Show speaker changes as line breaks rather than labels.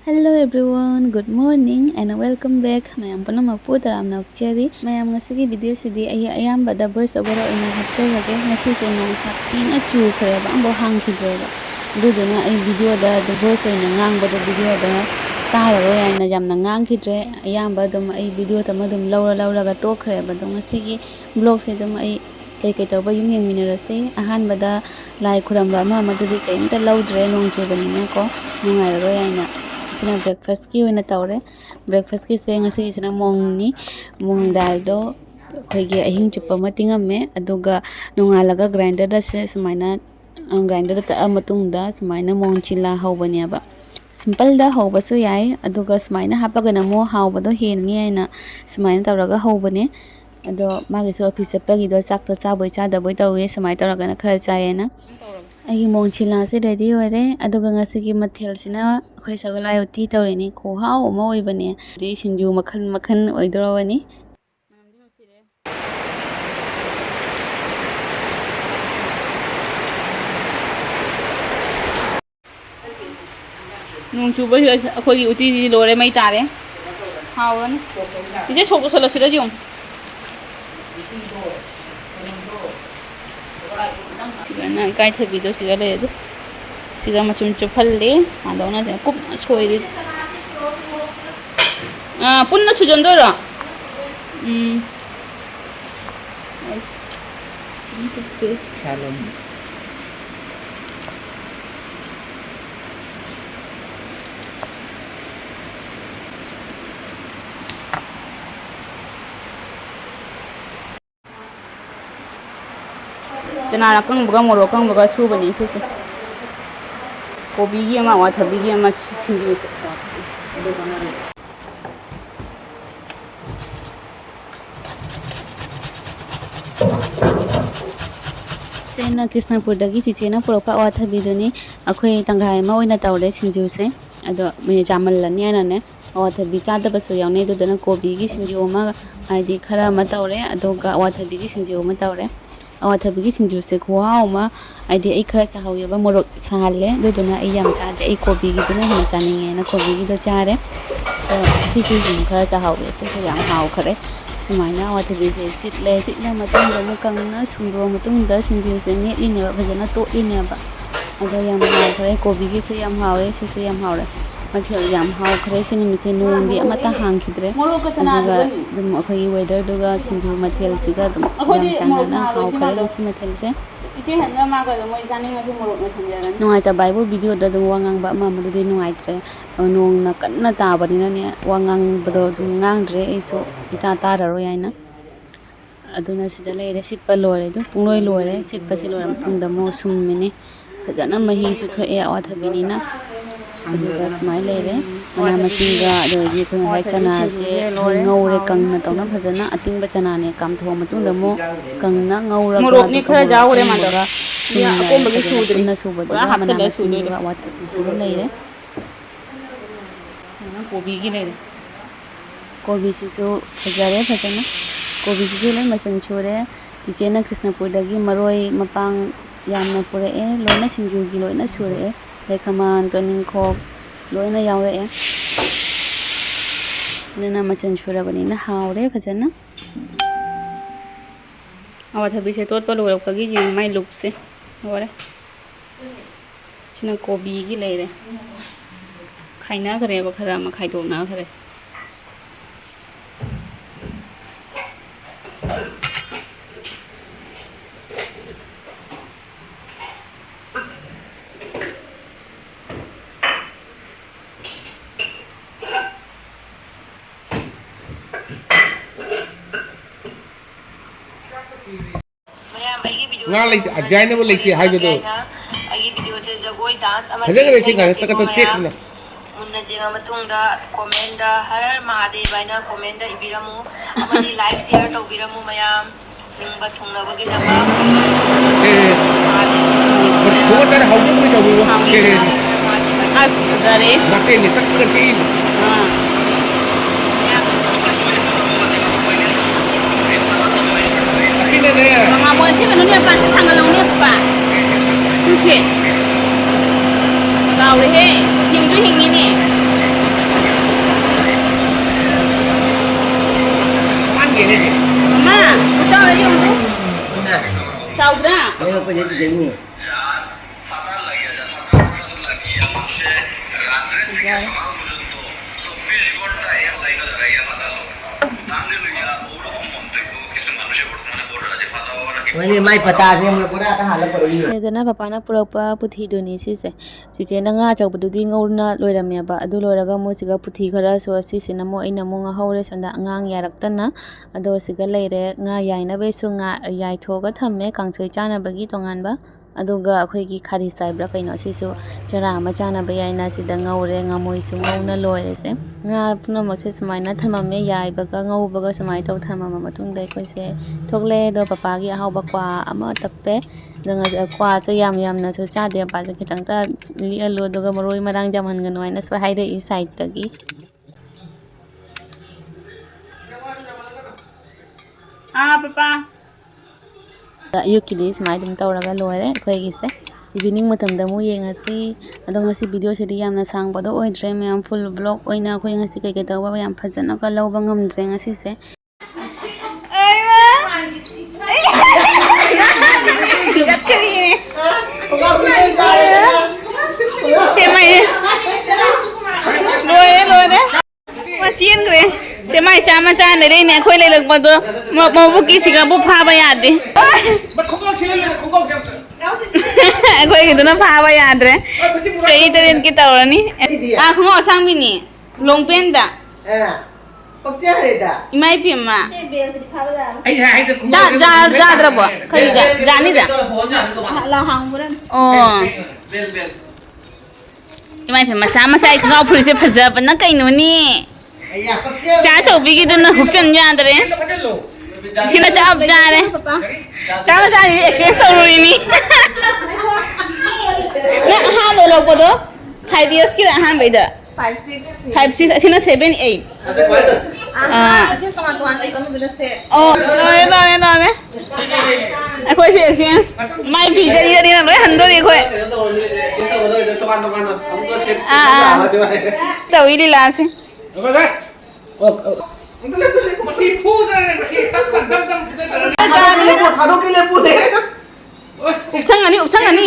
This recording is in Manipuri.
Hello everyone, good morning and welcome back. Mayam punamagpo taramna okcheri. Mayam ngasigi video sidi ayambada voice over oina hapchorage. Ngasi se nong sakthina chukhre ba ambo hangkhidreba. Duduna ai video da the voice oina ngangbada video da tararo yaina jamna ngangkhidre. Ayamba dum ai video tama dum laura ga tokhre ba dum ngasigi vlog se dum ai kai tawba yum yengminarase. Ahanbada lai khuramba ama madudi kaimta laudre nong chubanina ko nungairo yaina. Sina breakfast ki wena tawre breakfast ki se ngasi sina mongni mong dal do khoige ahing chupa matingamme aduga nongalaga grinder da se sumaina grinder ta amatung da sumaina mong chila hawbani aba simple da hawbasu yai aduga sumaina hapaga namo hawbado helni aina sumaina tawraga hawbane ado magi so office pagi do sak to chaboi chadaboi tawe sumai tawraga na khara chayena ai mong chila se ready ore aduga ngasi ki mathel sina khoi sagalai uti tawreni ko hau ma oibane di sinju makhan oidrawani nung chuba akhoi uti di lore mai tare haurani ije sobo sala sira jum sigana kai thabi do sigale do siga machum chuphalle adona se kup soiri punna sujondora yes shalom Janara kang buka moro kang buka su bani sese kobi gi ama wa thabi gi ama sinju se sena krishnapur dagi chichena puropa wa thabi doni akhoi tangai ma oina tawre sinju se ado me jamal lani ana ne wa thabi chada basu yaune do dana kobi gi sinju ma aidi khara ma tawre adoga wa thabi gi sinju ma tawre awathabi sinju se khwa ma aidi ai khara chahawi ba morok sahale duduna ai yam chade ai kobi gi duna hina chaninge na kobi gi do chare si khara chahawi se yam haw khare sumaina awathabi se sitle sitna matang da mukangna sumro matung da sinju se ne line ba bhajana to line ba ado yam haw khare kobi gi su yam hawre si su yam hawre mathil yam haw khare se ni se nung di amata hangkhidre aduga dum akhoi weather duga sinju mathil siga dum yam changana haw khare si mathil se ite hanna ma ga moi jani ngasi morok na thanjaran nungai ta bible video da dum wangang ba ma madu di nungai tre nong na kanna ta bani na ne wangang bado dum ngang dre iso ita ta ro yaina aduna sida leire sitpa lore du pungloi lore sitpa se lore mthungda mo summini phajana mahi su thoe awathabini na aduga smile leire mana masinga adogi khoi hai chana se ngaure kangna tawna phajana atingba chana ne kam tho matungda mo kangna ngaura morok ni khara jawre ma daga ya akomba gi sudri na subada mana masinga awathabi se leire kobi gi leire kobi sisu phajare phajana kobi sisu le masan chore tichena krishnapur dagi maroi mapang yamna pure e loina sinju gi loina sure lekhaman toning khok loina yaure e nana machan chura bani na haure phajana awathabi se tot palo rok gi jing mai luk se ore sina kobi gi leire khaina khare ba khara ma khai dok na khare
nga like ajay na mo like hay do
agi video se jagoi dance ama
hajag re singa ta ka tek na
munna jinga matungda comment da har mahadev aina comment da ibiramu amani like share to biramu mayam ningba thungna bagi dama
ko ta ha hu ni to wo
as dare
mate ni tak ka ti
mga mo sila no niya pa tanggalong niya pa Susi. Gawe he, hingju hingi ni.
को ये चाहिए Ini mai pata sih mulai pura dah halap perlu.
ꯁꯦꯗꯅ ꯄꯄꯥꯅ ꯄꯨꯔꯛꯄ ꯄꯨꯊꯤꯗꯨꯅꯤ ꯁꯤꯁꯦ ꯆꯤꯆꯦꯅ ꯉꯥ ꯑꯆꯧꯕꯗꯨꯗꯤ ꯉꯧꯔꯅ ꯂꯣꯏꯔꯝꯃꯦꯕ ꯑꯗꯨ ꯂꯣꯏꯔꯒ ꯃꯣꯏꯁꯤꯒ ꯄꯨꯊꯤ ꯈꯔꯁꯨ ꯑꯁꯤꯁꯤꯅ ꯑꯃꯨꯛ ꯑꯩꯅ ꯑꯃꯨꯛ ꯉꯍꯧꯔꯦ ꯁꯣꯝꯗ ꯑꯉꯥꯡ ꯌꯥꯔꯛꯇꯅ ꯑꯗꯣ ꯁꯤꯒ ꯂꯩꯔꯦ ꯉꯥ ꯌꯥꯏꯅꯕꯩꯁꯨ ꯉꯥ ꯌꯥꯏꯊꯣꯛꯑꯒ ꯊꯝꯃꯦ ꯀꯥꯡꯁꯣꯏ ꯆꯥꯅꯕꯒꯤ ꯇꯣꯉꯥꯟꯕ ꯑꯗꯨꯒ ꯑꯩꯈꯣꯏꯒꯤ ꯈꯥꯔꯤꯁ ꯍꯥꯏꯕ꯭ꯔꯥ ꯀꯩꯅꯣ ꯑꯁꯤꯁꯨ ꯆꯔꯥ ꯑꯃ ꯆꯥꯅꯕ ꯌꯥꯏꯅ ꯁꯤꯗ ꯉꯧꯔꯦ ꯉꯥꯃꯣꯏꯁꯨ ꯉꯧꯅ ꯂꯣꯏꯔꯦꯁꯦ ꯉꯥ ꯄꯨꯝꯅꯃꯛꯁꯦ ꯁꯨꯃꯥꯏꯅ ꯊꯝꯃꯝꯃꯦ ꯌꯥꯏꯕꯒ ꯉꯧꯕꯒ ꯁꯨꯃꯥꯏꯅ ꯇꯧ ꯊꯝꯃꯝꯕ ꯃꯇꯨꯡꯗ ꯑꯩꯈꯣꯏꯁꯦ ꯊꯣꯛꯂꯛꯑꯦ ꯑꯗꯣ ꯄꯄꯥꯒꯤ ꯑꯍꯥꯎꯕ ꯀ꯭ꯋꯥ ꯑꯃ ꯇꯞꯄꯦ ꯑꯗꯨꯒ ꯀ꯭ꯋꯥꯁꯦ ꯌꯥꯝꯅꯁꯨ ꯆꯥꯗꯦ ꯃꯄꯥꯁꯦ ꯈꯤꯇꯪꯇ ꯂꯤꯛꯍꯜꯂꯨ ꯑꯗꯨꯒ ꯃꯔꯣꯏ ꯃꯔꯥꯡ ꯌꯥꯝꯍꯟꯒꯅꯨ ꯍꯥꯏꯅꯁꯨ ꯍꯥꯏꯔꯛꯏ ꯁꯥꯏꯠꯇꯒꯤ ꯄꯄꯥ ꯑꯌꯨꯛꯀꯤꯗꯤ ꯁꯨꯃꯥꯏꯅ ꯑꯗꯨꯝ ꯇꯧꯔꯒ ꯂꯣꯏꯔꯦ ꯑꯩꯈꯣꯏꯒꯤꯁꯦ ꯏꯚꯤꯅꯤꯡ ꯃꯇꯝꯗ ꯑꯃꯨꯛ ꯌꯦꯡꯉꯁꯤ ꯑꯗꯣ ꯉꯁꯤ ꯚꯤꯗꯤꯑꯣꯁꯤꯗꯤ ꯌꯥꯝꯅ ꯁꯥꯡꯕꯗꯣ ꯑꯣꯏꯗ꯭ꯔꯦ ꯃꯌꯥꯝ ꯐꯨꯜ ꯕ꯭ꯂꯣꯛ ꯑꯣꯏꯅ ꯑꯩꯈꯣꯏ ꯉꯁꯤ ꯀꯩꯀꯩ ꯇꯧꯕ ꯌꯥꯝ ꯐꯖꯅꯒ ꯂꯧꯕ ꯉꯝꯗ꯭ꯔꯦ ꯉꯁꯤꯁꯦ ꯆꯦꯟꯈ꯭ꯔꯦ ꯁꯦ ꯃꯥꯏ ꯆꯥꯃ ꯆꯥ ꯂꯩꯔꯛꯏꯅꯦ ꯑꯩꯈꯣꯏ ꯂꯩꯔꯛꯄꯗꯣ ꯃꯕꯨꯛꯀꯤꯁꯤꯒꯕꯨ ꯐꯥꯕ ꯌꯥꯗꯦ ꯑꯩꯈꯣꯏꯒꯤꯗꯨꯅ ꯐꯥꯕ ꯌꯥꯗ꯭ꯔꯦ ꯆꯍꯤ 3ꯀꯤ ꯇꯧꯔꯅꯤ ꯈꯣꯡꯒ꯭ꯔꯥꯎ ꯑꯁꯥꯡꯕꯤꯅꯤ ꯂꯣꯡꯄꯦꯟꯗ ꯏꯃꯥ ꯏꯄꯦꯝꯃ ꯆꯥꯗ꯭ꯔꯕꯣ ꯀꯔꯤꯗ ꯖꯥꯅꯤꯗ ꯑꯣ ꯏꯃꯥ ꯏꯄꯦꯝꯃ ꯃꯆꯥ ꯃꯆꯥ ꯑꯩ ꯈꯣꯡꯒ꯭ꯔꯥꯎ ꯐꯨꯔꯤꯠꯁꯦ ꯐꯖꯕꯅ ꯀꯩꯅꯣꯅꯤ ꯆꯥ ꯆꯧꯕꯤꯒꯤꯗꯨꯅ ꯍꯨꯛꯆꯟ ꯌꯥꯗ꯭ꯔꯦ ꯁꯤꯅ ꯆꯞ ꯆꯥꯔꯦ ꯆꯥ ꯃꯆꯥꯁꯤ ꯑꯦꯛꯁꯆꯦꯟꯖ ꯇꯧꯔꯨꯔꯤꯅꯤ ꯅꯪ ꯑꯍꯥꯟꯕ ꯂꯧꯔꯛꯄꯗꯣ 5 yearsꯀꯤꯔ ꯑꯍꯥꯟꯕꯩꯗ 5-6 ꯑꯁꯤꯅ 7-8 ꯑꯣ ꯂꯣꯏꯔꯦ ꯑꯩꯈꯣꯏꯁꯦ ꯑꯦꯛꯁꯆꯦꯟꯖ ꯃꯥꯏ ꯐꯤꯖꯔꯤꯅ ꯂꯣꯏ ꯍꯟꯗꯣꯔꯤ ꯑꯩꯈꯣꯏ ꯇꯧꯏ ꯂꯤꯂꯥꯁꯦ ꯎꯞꯁꯪꯒꯅꯤ